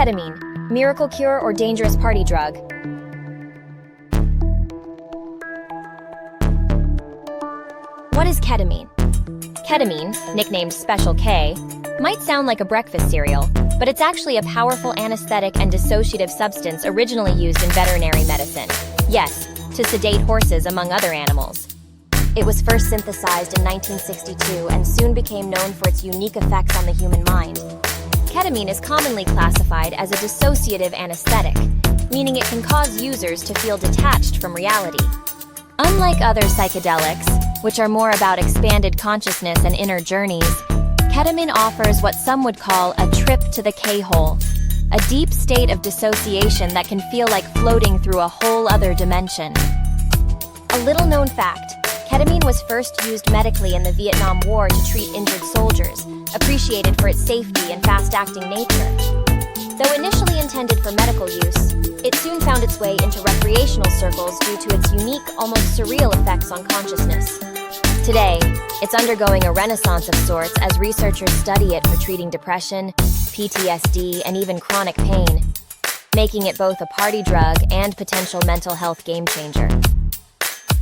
Ketamine, miracle cure or dangerous party drug? What is ketamine? Ketamine, nicknamed Special K, might sound like a breakfast cereal, but it's actually a powerful anesthetic and dissociative substance originally used in veterinary medicine. Yes, to sedate horses among other animals. It was first synthesized in 1962 and soon became known for its unique effects on the human mind. Ketamine is commonly classified as a dissociative anesthetic, meaning it can cause users to feel detached from reality. Unlike other psychedelics, which are more about expanded consciousness and inner journeys, ketamine offers what some would call a trip to the K-hole, a deep state of dissociation that can feel like floating through a whole other dimension. A little-known fact, ketamine was first used medically in the Vietnam War to treat injured soldiers, appreciated for its safety and fast-acting nature. Though initially intended for medical use, it soon found its way into recreational circles due to its unique, almost surreal effects on consciousness. Today, it's undergoing a renaissance of sorts as researchers study it for treating depression, PTSD, and even chronic pain, making it both a party drug and potential mental health game-changer.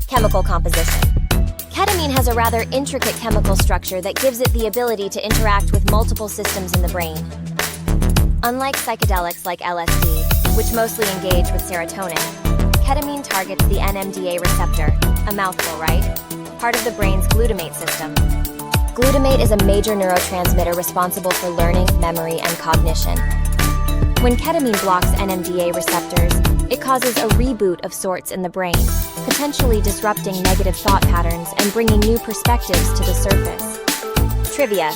Chemical composition. Ketamine has a rather intricate chemical structure that gives it the ability to interact with multiple systems in the brain. Unlike psychedelics like LSD, which mostly engage with serotonin, ketamine targets the NMDA receptor, a mouthful, right? Part of the brain's glutamate system. Glutamate is a major neurotransmitter responsible for learning, memory, and cognition. When ketamine blocks NMDA receptors, it causes a reboot of sorts in the brain, potentially disrupting negative thought patterns and bringing new perspectives to the surface. Trivia.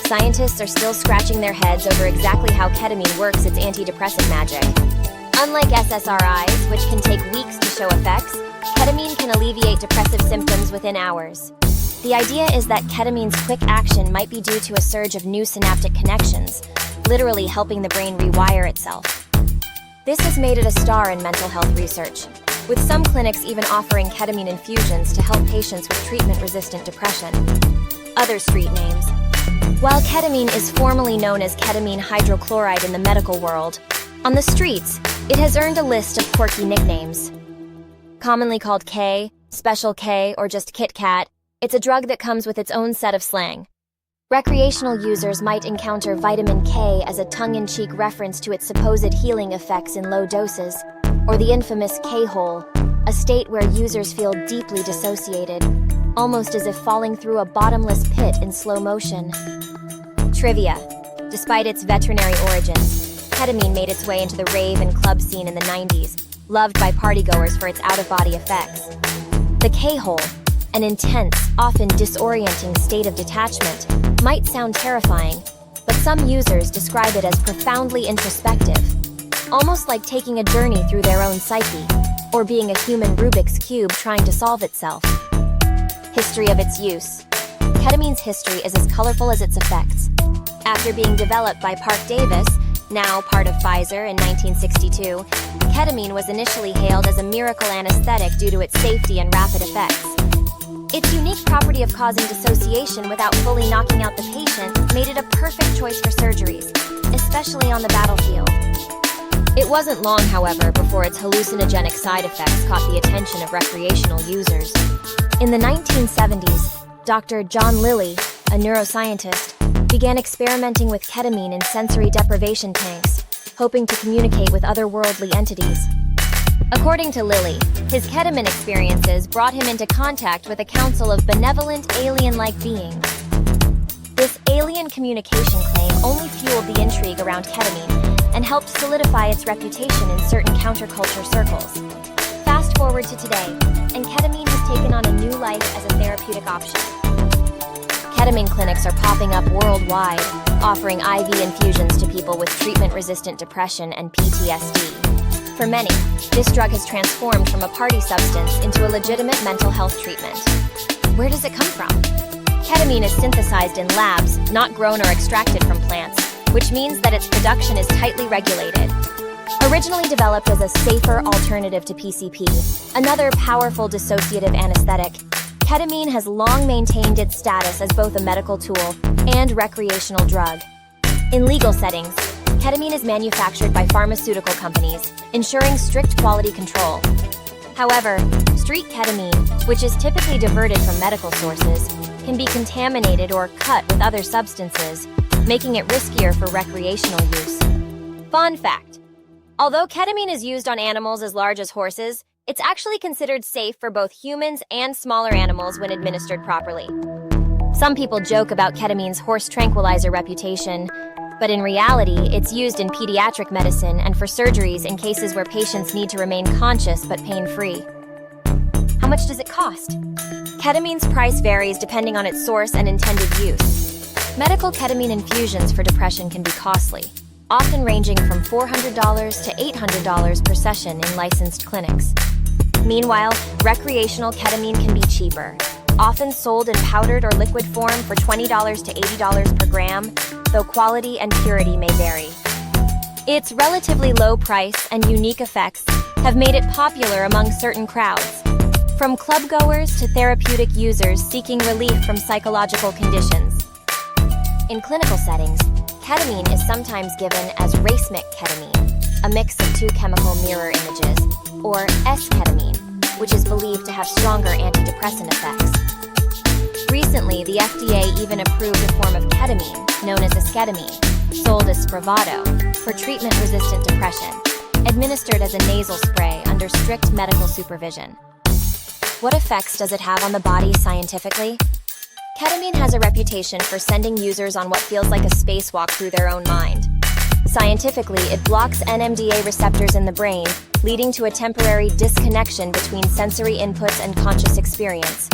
Scientists are still scratching their heads over exactly how ketamine works its antidepressant magic. Unlike SSRIs, which can take weeks to show effects, ketamine can alleviate depressive symptoms within hours. The idea is that ketamine's quick action might be due to a surge of new synaptic connections, literally helping the brain rewire itself. This has made it a star in mental health research, with some clinics even offering ketamine infusions to help patients with treatment-resistant depression. Other street names. While ketamine is formally known as ketamine hydrochloride in the medical world, on the streets, it has earned a list of quirky nicknames. Commonly called K, Special K, or just Kit Kat, it's a drug that comes with its own set of slang. Recreational users might encounter vitamin K as a tongue-in-cheek reference to its supposed healing effects in low doses, or the infamous K-hole, a state where users feel deeply dissociated, almost as if falling through a bottomless pit in slow motion. Trivia. Despite its veterinary origins, ketamine made its way into the rave and club scene in the 90s, loved by partygoers for its out-of-body effects. The K-hole, an intense, often disorienting state of detachment, might sound terrifying, but some users describe it as profoundly introspective, almost like taking a journey through their own psyche, or being a human Rubik's Cube trying to solve itself. History of its use. Ketamine's history is as colorful as its effects. After being developed by Park Davis, now part of Pfizer, in 1962, ketamine was initially hailed as a miracle anesthetic due to its safety and rapid effects. Its unique property of causing dissociation without fully knocking out the patient made it a perfect choice for surgeries, especially on the battlefield. It wasn't long, however, before its hallucinogenic side effects caught the attention of recreational users. In the 1970s, Dr. John Lilly, a neuroscientist, began experimenting with ketamine in sensory deprivation tanks, hoping to communicate with otherworldly entities. According to Lilly, his ketamine experiences brought him into contact with a council of benevolent, alien-like beings. This alien communication claim only fueled the intrigue around ketamine and helped solidify its reputation in certain counterculture circles. Fast forward to today, and ketamine has taken on a new life as a therapeutic option. Ketamine clinics are popping up worldwide, offering IV infusions to people with treatment-resistant depression and PTSD. For many, this drug has transformed from a party substance into a legitimate mental health treatment. Where does it come from? Ketamine is synthesized in labs, not grown or extracted from plants, which means that its production is tightly regulated. Originally developed as a safer alternative to PCP, another powerful dissociative anesthetic, ketamine has long maintained its status as both a medical tool and recreational drug. In legal settings, Ketamine is manufactured by pharmaceutical companies, ensuring strict quality control. However, street ketamine, which is typically diverted from medical sources, can be contaminated or cut with other substances, making it riskier for recreational use. Fun fact: although ketamine is used on animals as large as horses, it's actually considered safe for both humans and smaller animals when administered properly. Some people joke about ketamine's horse tranquilizer reputation, but in reality, it's used in pediatric medicine and for surgeries in cases where patients need to remain conscious but pain-free. How much does it cost? Ketamine's price varies depending on its source and intended use. Medical ketamine infusions for depression can be costly, often ranging from $400 to $800 per session in licensed clinics. Meanwhile, recreational ketamine can be cheaper, often sold in powdered or liquid form for $20 to $80 per gram, though quality and purity may vary. Its relatively low price and unique effects have made it popular among certain crowds, from clubgoers to therapeutic users seeking relief from psychological conditions. In clinical settings, ketamine is sometimes given as racemic ketamine, a mix of two chemical mirror images, or S-ketamine, which is believed to have stronger antidepressant effects. Recently, the FDA even approved a form of ketamine, known as esketamine, sold as Spravato, for treatment-resistant depression, administered as a nasal spray under strict medical supervision. What effects does it have on the body scientifically? Ketamine has a reputation for sending users on what feels like a spacewalk through their own mind. Scientifically, it blocks NMDA receptors in the brain, leading to a temporary disconnection between sensory inputs and conscious experience.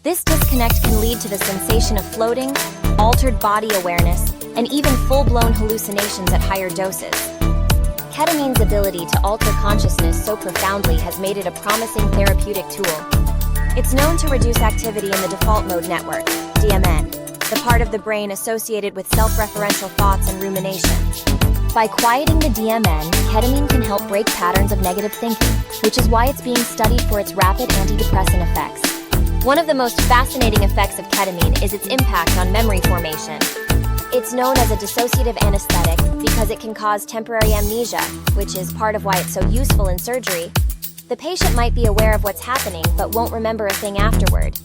This disconnect can lead to the sensation of floating, altered body awareness, and even full-blown hallucinations at higher doses. Ketamine's ability to alter consciousness so profoundly has made it a promising therapeutic tool. It's known to reduce activity in the default mode network, DMN, the part of the brain associated with self-referential thoughts and ruminations. By quieting the DMN, ketamine can help break patterns of negative thinking, which is why it's being studied for its rapid antidepressant effects. One of the most fascinating effects of ketamine is its impact on memory formation. It's known as a dissociative anesthetic because it can cause temporary amnesia, which is part of why it's so useful in surgery. The patient might be aware of what's happening but won't remember a thing afterward.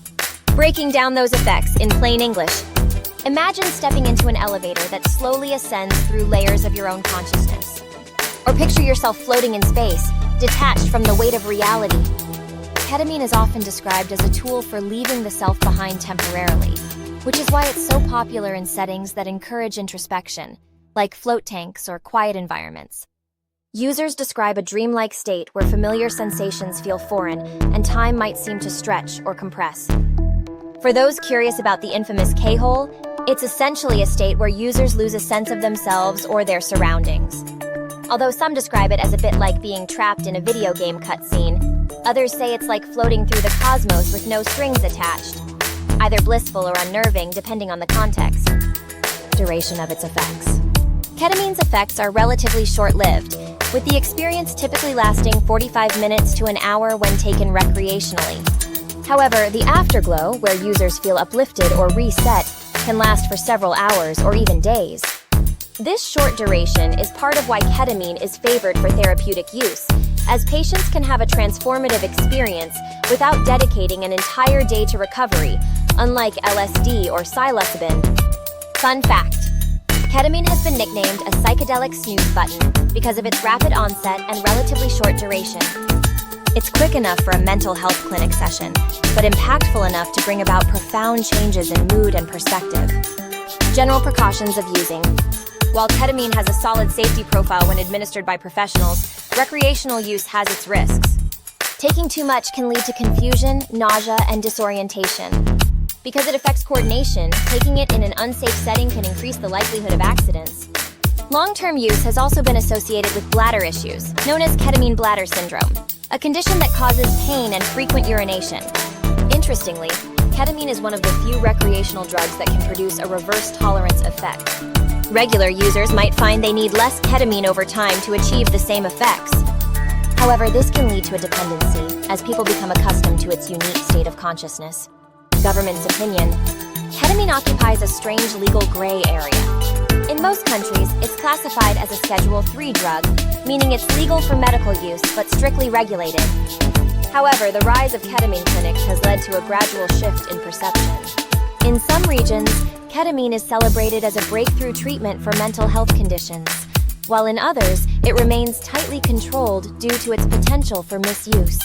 Breaking down those effects in plain English: imagine stepping into an elevator that slowly ascends through layers of your own consciousness. Or picture yourself floating in space, detached from the weight of reality. Ketamine is often described as a tool for leaving the self behind temporarily, which is why it's so popular in settings that encourage introspection, like float tanks or quiet environments. Users describe a dreamlike state where familiar sensations feel foreign and time might seem to stretch or compress. For those curious about the infamous K-hole, it's essentially a state where users lose a sense of themselves or their surroundings. Although some describe it as a bit like being trapped in a video game cutscene, others say it's like floating through the cosmos with no strings attached, either blissful or unnerving depending on the context. Duration of its effects. Ketamine's effects are relatively short-lived, with the experience typically lasting 45 minutes to an hour when taken recreationally. However, the afterglow, where users feel uplifted or reset, can last for several hours or even days. This short duration is part of why ketamine is favored for therapeutic use, as patients can have a transformative experience without dedicating an entire day to recovery, unlike LSD or psilocybin. Fun fact: ketamine has been nicknamed a psychedelic snooze button because of its rapid onset and relatively short duration. It's quick enough for a mental health clinic session, but impactful enough to bring about profound changes in mood and perspective. General precautions of using. While ketamine has a solid safety profile when administered by professionals, recreational use has its risks. Taking too much can lead to confusion, nausea, and disorientation. Because it affects coordination, taking it in an unsafe setting can increase the likelihood of accidents. Long-term use has also been associated with bladder issues, known as ketamine bladder syndrome, a condition that causes pain and frequent urination. Interestingly, ketamine is one of the few recreational drugs that can produce a reverse tolerance effect. Regular users might find they need less ketamine over time to achieve the same effects. However, this can lead to a dependency, as people become accustomed to its unique state of consciousness. Government's opinion: ketamine occupies a strange legal gray area. In most countries, it's classified as a Schedule III drug, meaning it's legal for medical use but strictly regulated. However, the rise of ketamine clinics has led to a gradual shift in perception. In some regions, ketamine is celebrated as a breakthrough treatment for mental health conditions, while in others, it remains tightly controlled due to its potential for misuse.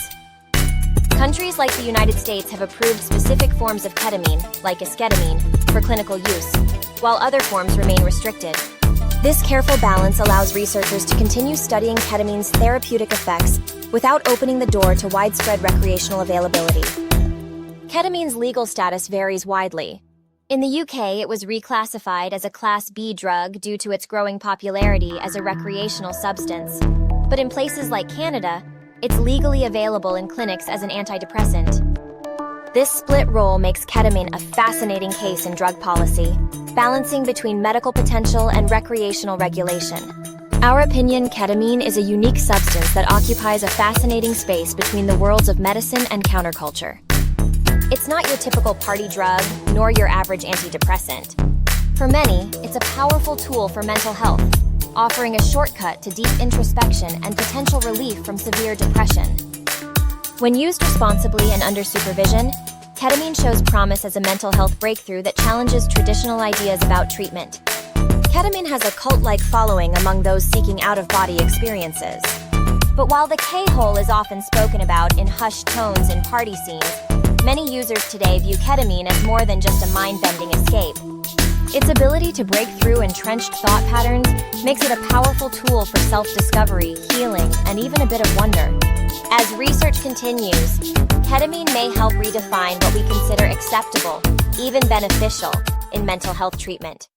Countries like the United States have approved specific forms of ketamine, like esketamine, for clinical use, while other forms remain restricted. This careful balance allows researchers to continue studying ketamine's therapeutic effects without opening the door to widespread recreational availability. Ketamine's legal status varies widely. In the UK, it was reclassified as a Class B drug due to its growing popularity as a recreational substance. But in places like Canada, it's legally available in clinics as an antidepressant. This split role makes ketamine a fascinating case in drug policy, balancing between medical potential and recreational regulation. Our opinion, ketamine is a unique substance that occupies a fascinating space between the worlds of medicine and counterculture. It's not your typical party drug, nor your average antidepressant. For many, it's a powerful tool for mental health, offering a shortcut to deep introspection and potential relief from severe depression. When used responsibly and under supervision, ketamine shows promise as a mental health breakthrough that challenges traditional ideas about treatment. Ketamine has a cult-like following among those seeking out-of-body experiences. But while the K-hole is often spoken about in hushed tones in party scenes, many users today view ketamine as more than just a mind-bending escape. Its ability to break through entrenched thought patterns makes it a powerful tool for self-discovery, healing, and even a bit of wonder. As research continues, ketamine may help redefine what we consider acceptable, even beneficial, in mental health treatment.